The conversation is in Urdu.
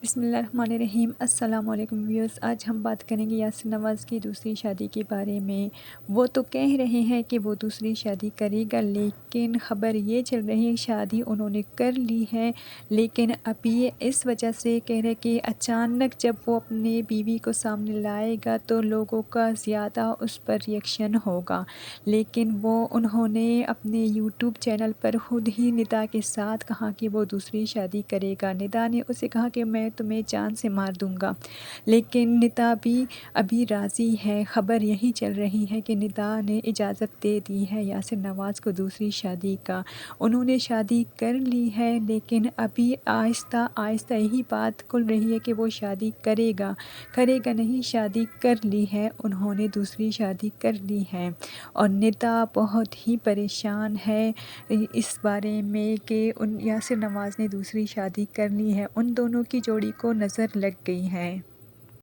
بسم اللہ الرحمن الرحیم۔ السلام علیکم ویورز، آج ہم بات کریں گے یاسر نواز کی دوسری شادی کے بارے میں۔ وہ تو کہہ رہے ہیں کہ وہ دوسری شادی کرے گا، لیکن خبر یہ چل رہی ہے شادی انہوں نے کر لی ہے، لیکن ابھی یہ اس وجہ سے کہہ رہے کہ اچانک جب وہ اپنے بیوی کو سامنے لائے گا تو لوگوں کا زیادہ اس پر ریئیکشن ہوگا، لیکن انہوں نے اپنے یوٹیوب چینل پر خود ہی ندا کے ساتھ کہا کہ وہ دوسری شادی کرے گا۔ ندا نے اسے کہا کہ میں تمہیں جان سے مار دوں گا، لیکن ندا بھی ابھی راضی ہے۔ خبر یہی چل رہی ہے کہ ندا نے اجازت دے دی ہے یاسر نواز کو دوسری شادی کا۔ انہوں نے شادی کر لی ہے، لیکن ابھی آہستہ آہستہ یہی بات کھل رہی ہے کہ وہ شادی کرے گا نہیں، شادی کر لی ہے، انہوں نے دوسری شادی کر لی ہے۔ اور ندا بہت ہی پریشان ہے اس بارے میں کہ یاسر نواز نے دوسری شادی کر لی ہے، ان دونوں کی جوڑی کو نظر لگ گئی ہے۔